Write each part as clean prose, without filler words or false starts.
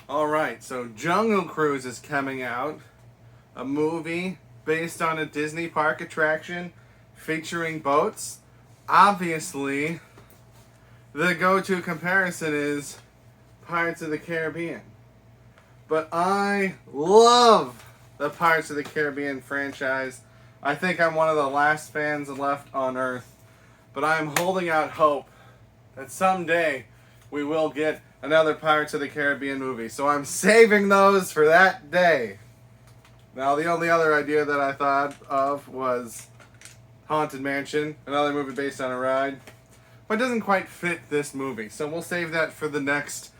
Alright, so Jungle Cruise is coming out. A movie based on a Disney park attraction featuring boats. Obviously, the go-to comparison is Pirates of the Caribbean. But I love the Pirates of the Caribbean franchise. I think I'm one of the last fans left on Earth. But I'm holding out hope that someday we will get another Pirates of the Caribbean movie. So I'm saving those for that day. Now, the only other idea that I thought of was Haunted Mansion, another movie based on a ride. But it doesn't quite fit this movie. So we'll save that for the next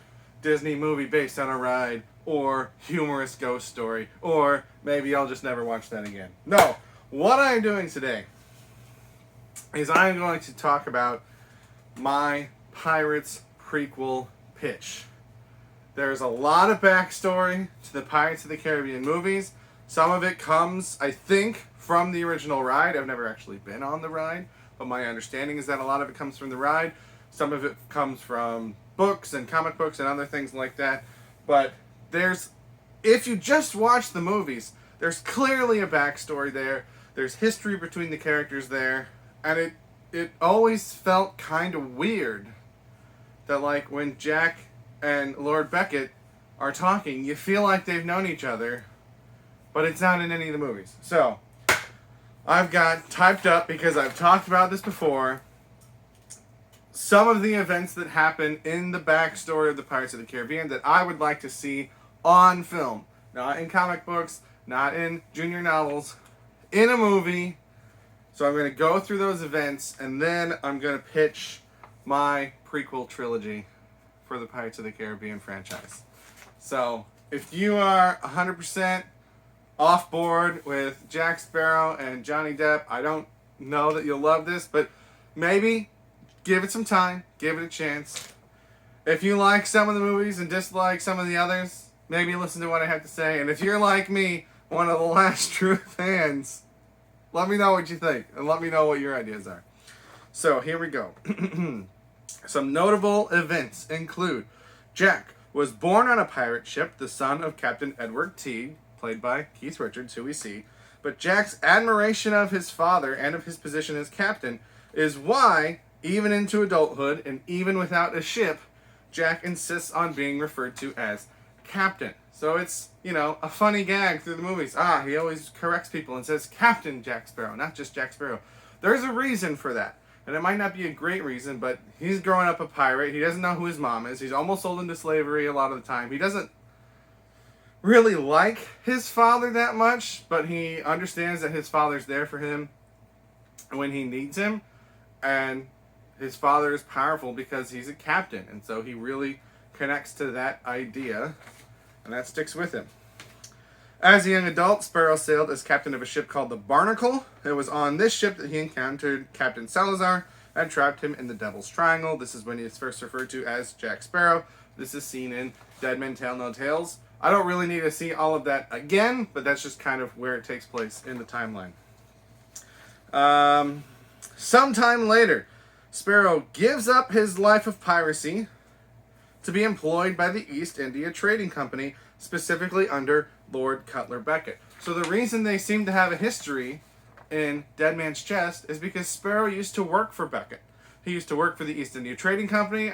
Disney movie based on a ride, or humorous ghost story, or maybe I'll just never watch that again. No, what I'm doing today is I'm going to talk about my Pirates prequel pitch. There's a lot of backstory to the Pirates of the Caribbean movies. Some of it comes, I think, from the original ride. I've never actually been on the ride, but my understanding is that a lot of it comes from the ride. Some of it comes from books and comic books and other things like that. But if you just watch the movies, there's clearly a backstory there. There's history between the characters there. And it always felt kind of weird that, like, when Jack and Lord Beckett are talking, you feel like they've known each other, but it's not in any of the movies. So, I've got typed up, because I've talked about this before, some of the events that happen in the backstory of the Pirates of the Caribbean that I would like to see on film. Not in comic books, not in junior novels, in a movie. So I'm going to go through those events, and then I'm going to pitch my prequel trilogy for the Pirates of the Caribbean franchise. So, if you are 100% off board with Jack Sparrow and Johnny Depp, I don't know that you'll love this, but maybe give it some time, give it a chance. If you like some of the movies and dislike some of the others, maybe listen to what I have to say. And if you're like me, one of the last true fans, let me know what you think, and let me know what your ideas are. So, here we go. Some notable events include Jack was born on a pirate ship, the son of Captain Edward Teague, played by Keith Richards, who we see. But Jack's admiration of his father and of his position as captain is why, even into adulthood and even without a ship, Jack insists on being referred to as captain. So it's, a funny gag through the movies. He always corrects people and says Captain Jack Sparrow, not just Jack Sparrow. There's a reason for that. And it might not be a great reason, but he's growing up a pirate. He doesn't know who his mom is. He's almost sold into slavery a lot of the time. He doesn't really like his father that much, but he understands that his father's there for him when he needs him. And his father is powerful because he's a captain. And so he really connects to that idea, and that sticks with him. As a young adult, Sparrow sailed as captain of a ship called the Barnacle. It was on this ship that he encountered Captain Salazar and trapped him in the Devil's Triangle. This is when he is first referred to as Jack Sparrow. This is seen in Dead Men Tell No Tales. I don't really need to see all of that again, but that's just kind of where it takes place in the timeline. Sometime later, Sparrow gives up his life of piracy to be employed by the East India Trading Company, specifically under Lord Cutler Beckett. So the reason they seem to have a history in Dead Man's Chest is because Sparrow used to work for Beckett. He used to work for the East India Trading Company.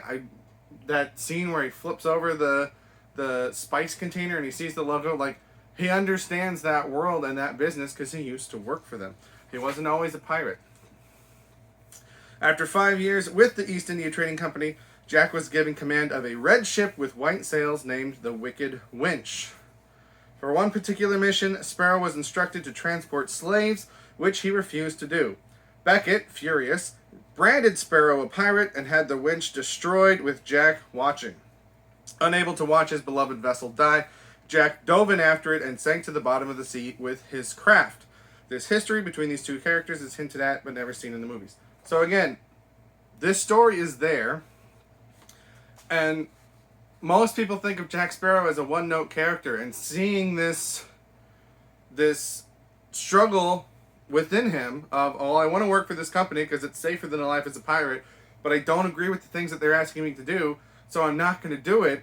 That scene where he flips over the spice container and he sees the logo, like, he understands that world and that business because he used to work for them. He wasn't always a pirate. After 5 years with the East India Trading Company, Jack was given command of a red ship with white sails named the Wicked Winch. For one particular mission, Sparrow was instructed to transport slaves, which he refused to do. Beckett, furious, branded Sparrow a pirate and had the winch destroyed with Jack watching. Unable to watch his beloved vessel die, Jack dove in after it and sank to the bottom of the sea with his craft. This history between these two characters is hinted at but never seen in the movies. So again, this story is there, and most people think of Jack Sparrow as a one-note character, and seeing this struggle within him of, I want to work for this company because it's safer than a life as a pirate, but I don't agree with the things that they're asking me to do, so I'm not going to do it.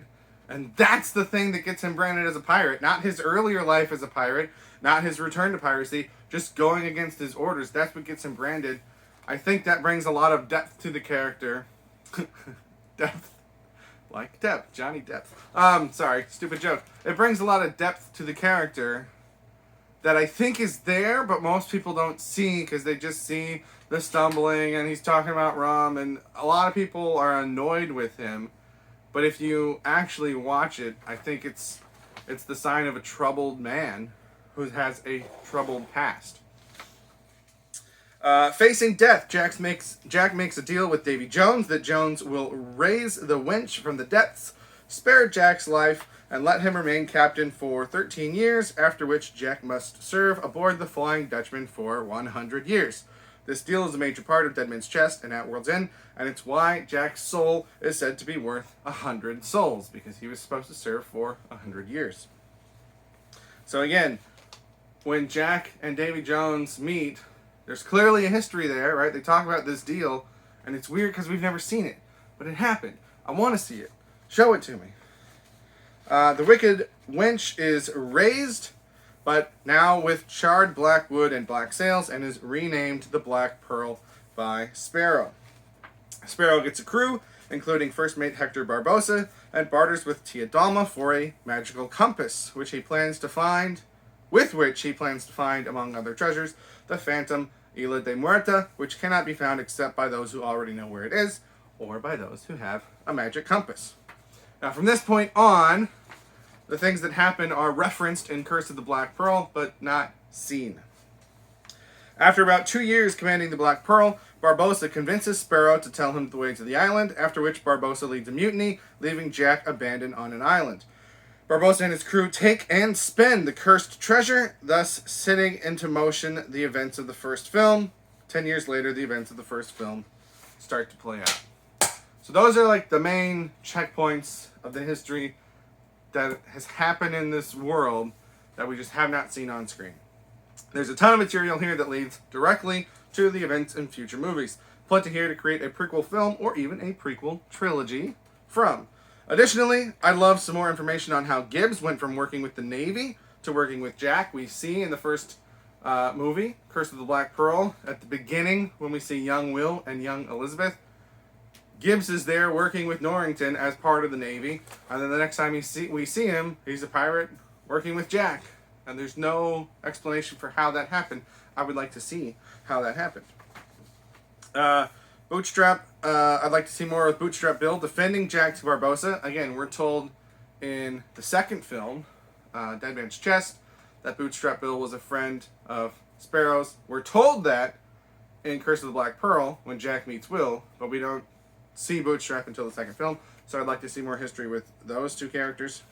And that's the thing that gets him branded as a pirate. Not his earlier life as a pirate, not his return to piracy, just going against his orders. That's what gets him branded. I think that brings a lot of depth to the character. Depth. Like depth. Johnny Depp. Sorry, stupid joke. It brings a lot of depth to the character that I think is there, but most people don't see because they just see the stumbling and he's talking about rum, and a lot of people are annoyed with him. But if you actually watch it, I think it's the sign of a troubled man who has a troubled past. Facing death, Jack makes a deal with Davy Jones that Jones will raise the wench from the depths, spare Jack's life, and let him remain captain for 13 years, after which Jack must serve aboard the Flying Dutchman for 100 years. This deal is a major part of Deadman's Chest and At World's End, and it's why Jack's soul is said to be worth 100 souls, because he was supposed to serve for 100 years. So again, when Jack and Davy Jones meet, there's clearly a history there, right? They talk about this deal, and it's weird because we've never seen it, but it happened. I want to see it. Show it to me. The wicked wench is raised, but now with charred black wood and black sails, and is renamed the Black Pearl by Sparrow. Sparrow gets a crew, including first mate Hector Barbossa, and barters with Tia Dalma for a magical compass, with which he plans to find, among other treasures, the phantom Isla de Muerta, which cannot be found except by those who already know where it is, or by those who have a magic compass. Now, from this point on, the things that happen are referenced in Curse of the Black Pearl, but not seen. After about 2 years commanding the Black Pearl, Barbossa convinces Sparrow to tell him the way to the island, after which Barbossa leads a mutiny, leaving Jack abandoned on an island. Barbossa and his crew take and spend the cursed treasure, thus setting into motion the events of the first film. 10 years later, the events of the first film start to play out. So those are like the main checkpoints of the history that has happened in this world that we just have not seen on screen. There's a ton of material here that leads directly to the events in future movies. Plenty here to create a prequel film or even a prequel trilogy from. Additionally, I'd love some more information on how Gibbs went from working with the Navy to working with Jack. We see in the first movie, Curse of the Black Pearl, at the beginning when we see young Will and young Elizabeth, Gibbs is there working with Norrington as part of the Navy, and then the next time we see him, he's a pirate working with Jack, and there's no explanation for how that happened. I would like to see how that happened. Bootstrap, I'd like to see more of Bootstrap Bill defending Jack to Barbossa. Again, we're told in the second film, Dead Man's Chest, that Bootstrap Bill was a friend of Sparrow's. We're told that in Curse of the Black Pearl when Jack meets Will, but we don't see Bootstrap until the second film, so I'd like to see more history with those two characters.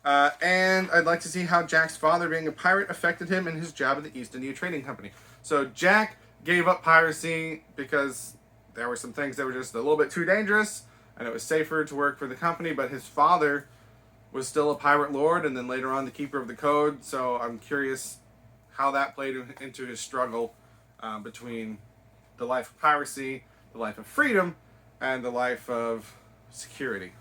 And I'd like to see how Jack's father being a pirate affected him in his job at the East India Trading Company. So Jack gave up piracy because there were some things that were just a little bit too dangerous, and it was safer to work for the company, but his father was still a pirate lord, and then later on the keeper of the code, so I'm curious how that played into his struggle between the life of piracy, the life of freedom, and the life of security.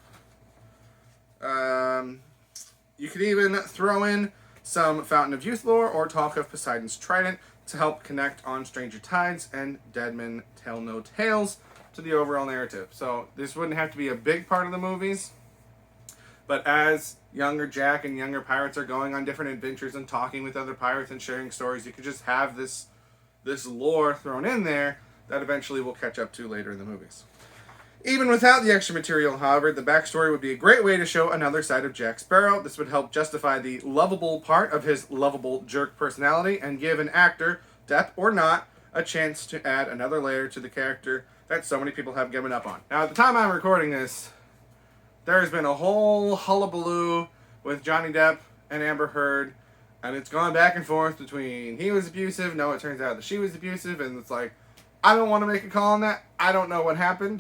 You could even throw in some Fountain of Youth lore or talk of Poseidon's Trident to help connect on Stranger Tides and Deadman Tell No Tales to the overall narrative. So this wouldn't have to be a big part of the movies, but as younger Jack and younger pirates are going on different adventures and talking with other pirates and sharing stories, you could just have this lore thrown in there that eventually we'll catch up to later in the movies. Even without the extra material, however, the backstory would be a great way to show another side of Jack Sparrow. This would help justify the lovable part of his lovable jerk personality and give an actor, Depp or not, a chance to add another layer to the character that so many people have given up on. Now, at the time I'm recording this, there's been a whole hullabaloo with Johnny Depp and Amber Heard, and it's gone back and forth between he was abusive, no, it turns out that she was abusive, and it's like, I don't want to make a call on that. I don't know what happened.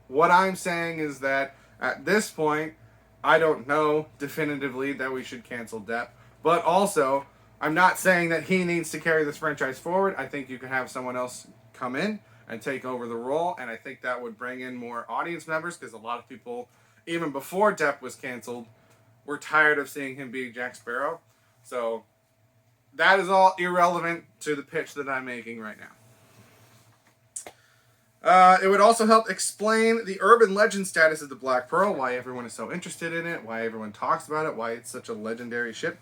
What I'm saying is that at this point, I don't know definitively that we should cancel Depp. But also, I'm not saying that he needs to carry this franchise forward. I think you can have someone else come in and take over the role. And I think that would bring in more audience members because a lot of people even before Depp was canceled, were tired of seeing him be Jack Sparrow. So that is all irrelevant to the pitch that I'm making right now. It would also help explain the urban legend status of the Black Pearl, why everyone is so interested in it, why everyone talks about it, why it's such a legendary ship.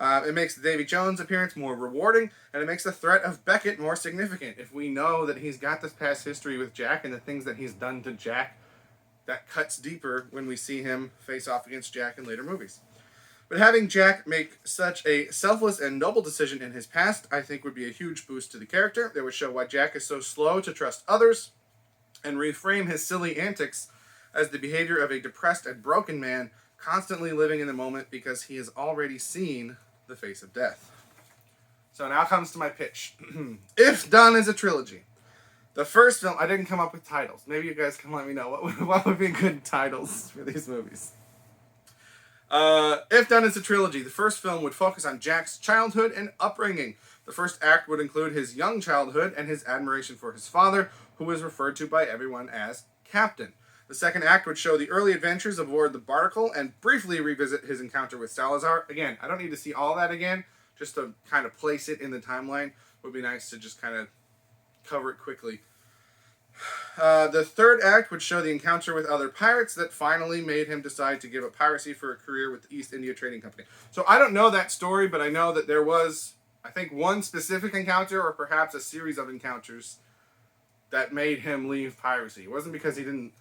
It makes the Davy Jones appearance more rewarding, and it makes the threat of Beckett more significant. If we know that he's got this past history with Jack and the things that he's done to Jack, that cuts deeper when we see him face off against Jack in later movies. But having Jack make such a selfless and noble decision in his past, I think would be a huge boost to the character. It would show why Jack is so slow to trust others, and reframe his silly antics as the behavior of a depressed and broken man constantly living in the moment because he has already seen the face of death. So now comes to my pitch. If done as a trilogy, the first film, I didn't come up with titles. Maybe you guys can let me know what would be good titles for these movies. If done as a trilogy, the first film would focus on Jack's childhood and upbringing. The first act would include his young childhood and his admiration for his father, who was referred to by everyone as Captain. The second act would show the early adventures aboard the Barnacle and briefly revisit his encounter with Salazar. Again, I don't need to see all that again, just to kind of place it in the timeline. It would be nice to just kind of cover it quickly. The third act would show the encounter with other pirates that finally made him decide to give up piracy for a career with the East India Trading Company. So I don't know that story, but I know that there was, I think, one specific encounter or perhaps a series of encounters that made him leave piracy. It wasn't because he didn't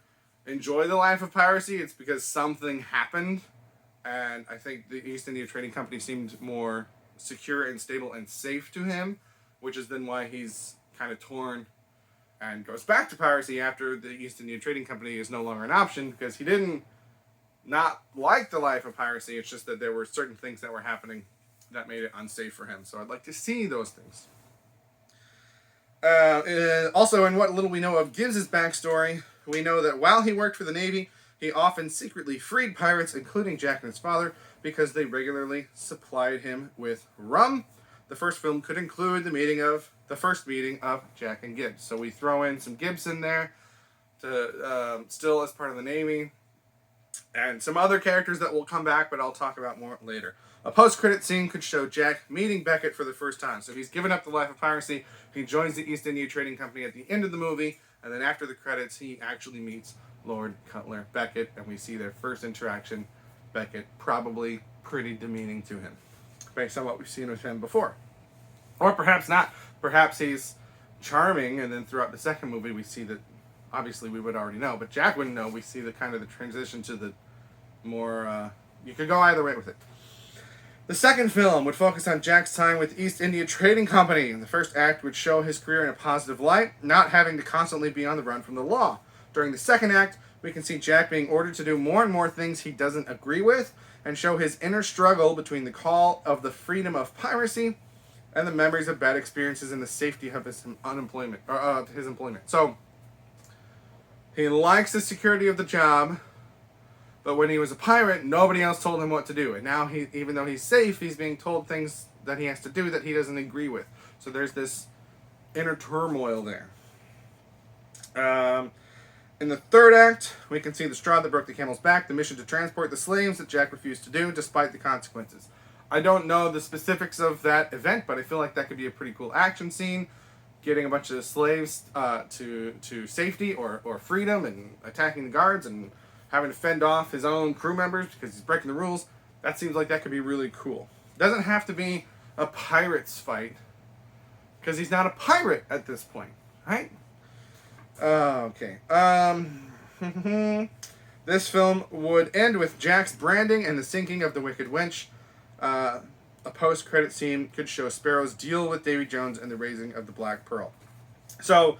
enjoy the life of piracy, it's because something happened, and I think the East India Trading Company seemed more secure and stable and safe to him, which is then why he's kind of torn and goes back to piracy after the East India Trading Company is no longer an option, because he didn't not like the life of piracy, it's just that there were certain things that were happening that made it unsafe for him. So I'd like to see those things. Also, in what little we know of Gibbs' backstory, we know that while he worked for the Navy, he often secretly freed pirates, including Jack and his father, because they regularly supplied him with rum. The first film could include the first meeting of Jack and Gibbs. So we throw in some Gibbs in there, to still as part of the Navy, and some other characters that will come back, but I'll talk about more later. A post-credit scene could show Jack meeting Beckett for the first time. So he's given up the life of piracy, he joins the East India Trading Company at the end of the movie, and then after the credits, he actually meets Lord Cutler Beckett, and we see their first interaction. Beckett probably pretty demeaning to him, based on what we've seen with him before. Or perhaps not. Perhaps he's charming, and then throughout the second movie, we see that, obviously we would already know, but Jack wouldn't know. We see the kind of the transition to the more, you could go either way with it. The second film would focus on Jack's time with East India Trading Company, and the first act would show his career in a positive light, not having to constantly be on the run from the law. During the second act, we can see Jack being ordered to do more and more things he doesn't agree with, and show his inner struggle between the call of the freedom of piracy and the memories of bad experiences and the safety of his employment. So, he likes the security of the job, but when he was a pirate, nobody else told him what to do. And now, even though he's safe, he's being told things that he has to do that he doesn't agree with. So there's this inner turmoil there. In the third act, we can see the straw that broke the camel's back, the mission to transport the slaves that Jack refused to do, despite the consequences. I don't know the specifics of that event, but I feel like that could be a pretty cool action scene. Getting a bunch of slaves to safety or freedom, and attacking the guards, and having to fend off his own crew members because he's breaking the rules. That seems like that could be really cool. Doesn't have to be a pirates fight, because he's not a pirate at this point, right? Okay. This film would end with Jack's branding and the sinking of the Wicked Wench. A post-credit scene could show Sparrow's deal with Davy Jones and the raising of the Black Pearl. So,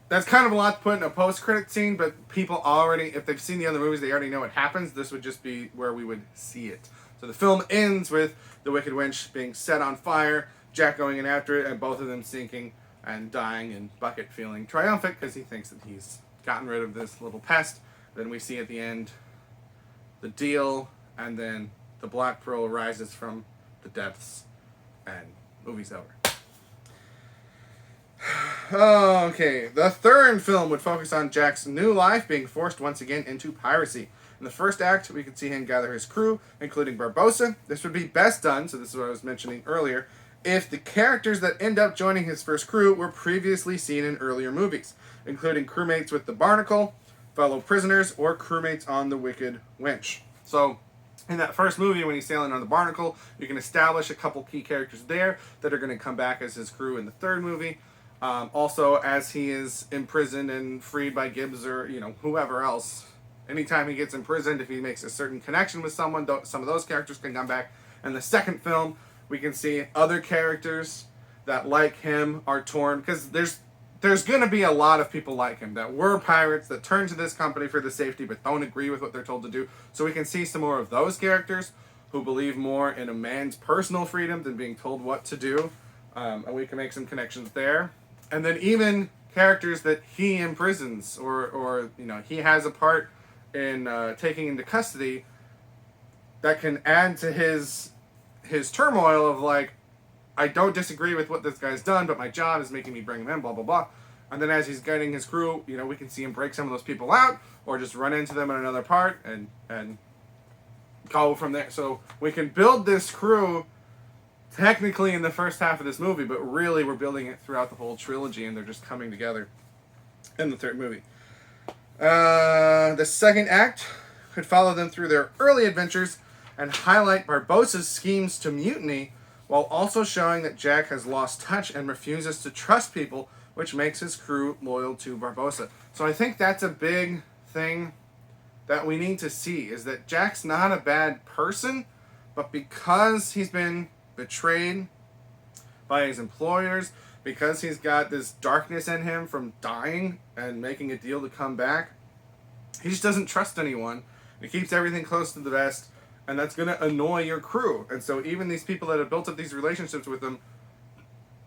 that's kind of a lot to put in a post-credit scene, but people already, if they've seen the other movies, they already know what happens. This would just be where we would see it. So the film ends with the Wicked Wench being set on fire, Jack going in after it, and both of them sinking and dying, and Bucket feeling triumphant because he thinks that he's gotten rid of this little pest. Then we see at the end the deal, and then the Black Pearl rises from the depths, and movie's over. Okay, the third film would focus on Jack's new life being forced once again into piracy. In the first act, we can see him gather his crew, including Barbossa. This would be best done, so this is what I was mentioning earlier, if the characters that end up joining his first crew were previously seen in earlier movies, including crewmates with the Barnacle, fellow prisoners, or crewmates on the Wicked Winch. So, in that first movie, when he's sailing on the Barnacle, you can establish a couple key characters there that are going to come back as his crew in the third movie. Also, as he is imprisoned and freed by Gibbs or, whoever else, anytime he gets imprisoned, if he makes a certain connection with someone, some of those characters can come back. In the second film, we can see other characters that, like him, are torn, because there's going to be a lot of people like him that were pirates, that turn to this company for the safety, but don't agree with what they're told to do. So we can see some more of those characters who believe more in a man's personal freedom than being told what to do. And we can make some connections there. And then even characters that he imprisons or he has a part in taking into custody that can add to his turmoil of like, I don't disagree with what this guy's done, but my job is making me bring him in, blah, blah, blah. And then as he's getting his crew, we can see him break some of those people out or just run into them in another part and go from there. So we can build this crew technically in the first half of this movie, but really we're building it throughout the whole trilogy, and they're just coming together in the third movie. The second act could follow them through their early adventures and highlight Barbossa's schemes to mutiny, while also showing that Jack has lost touch and refuses to trust people, which makes his crew loyal to Barbossa. So I think that's a big thing that we need to see, is that Jack's not a bad person, but because he's been betrayed by his employers, because he's got this darkness in him from dying and making a deal to come back, he just doesn't trust anyone. He keeps everything close to the vest, and that's going to annoy your crew. And so even these people that have built up these relationships with him,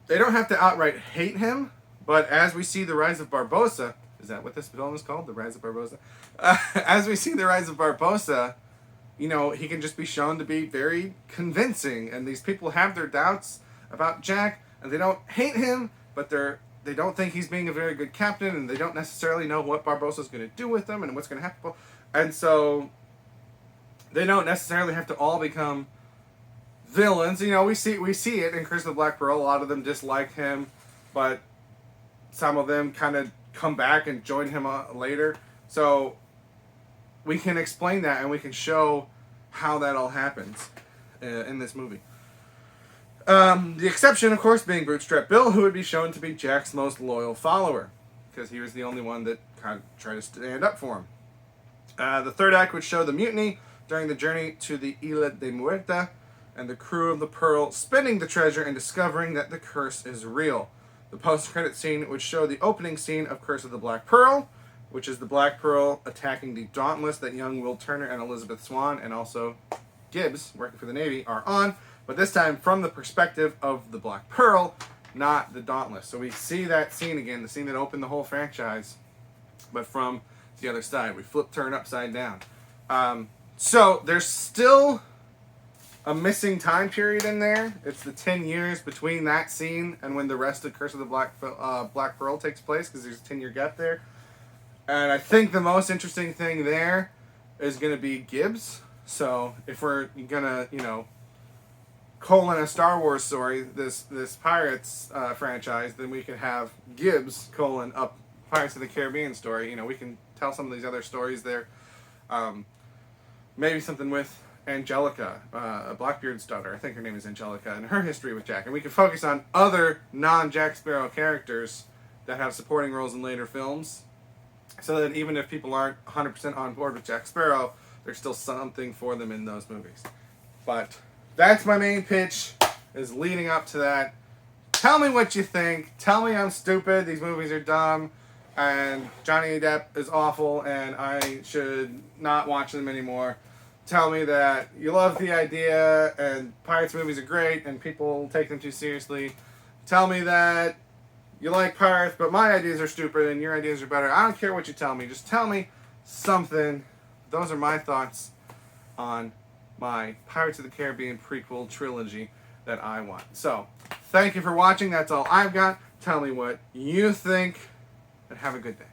they don't have to outright hate him, but as we see the rise of Barbossa, is that what this film is called? The Rise of Barbossa? As we see the rise of Barbossa, he can just be shown to be very convincing, and these people have their doubts about Jack, and they don't hate him, but they don't think he's being a very good captain, and they don't necessarily know what Barbossa's going to do with them and what's going to happen. And so they don't necessarily have to all become villains. We see it in Curse of the Black Pearl. A lot of them dislike him, but some of them kind of come back and join him later. So we can explain that, and we can show how that all happens in this movie. The exception, of course, being Bootstrap Bill, who would be shown to be Jack's most loyal follower, because he was the only one that kind of tried to stand up for him. The third act would show the mutiny during the journey to the Isla de Muerta, and the crew of the Pearl spending the treasure and discovering that the curse is real. The post-credit scene would show the opening scene of Curse of the Black Pearl, which is the Black Pearl attacking the Dauntless that young Will Turner and Elizabeth Swann, and also Gibbs, working for the Navy, are on, but this time from the perspective of the Black Pearl, not the Dauntless. So we see that scene again, the scene that opened the whole franchise, but from the other side. We flip turn upside down. So there's still a missing time period in there. It's the 10 years between that scene and when the rest of Curse of the Black Pearl takes place, because there's a 10-year gap there. And I think the most interesting thing there is going to be Gibbs. So if we're going to, colon a Star Wars story, this Pirates franchise, then we could have Gibbs colon up Pirates of the Caribbean story. We can tell some of these other stories there. Maybe something with Angelica, Blackbeard's daughter. I think her name is Angelica, and her history with Jack. And we can focus on other non-Jack Sparrow characters that have supporting roles in later films, so that even if people aren't 100% on board with Jack Sparrow, there's still something for them in those movies. But that's my main pitch, is leading up to that. Tell me what you think. Tell me I'm stupid, these movies are dumb, and Johnny Depp is awful, and I should not watch them anymore. Tell me that you love the idea, and Pirates movies are great, and people take them too seriously. Tell me that you like Pirates, but my ideas are stupid, and your ideas are better. I don't care what you tell me. Just tell me something. Those are my thoughts on my Pirates of the Caribbean prequel trilogy that I want. So, thank you for watching. That's all I've got. Tell me what you think, and have a good day.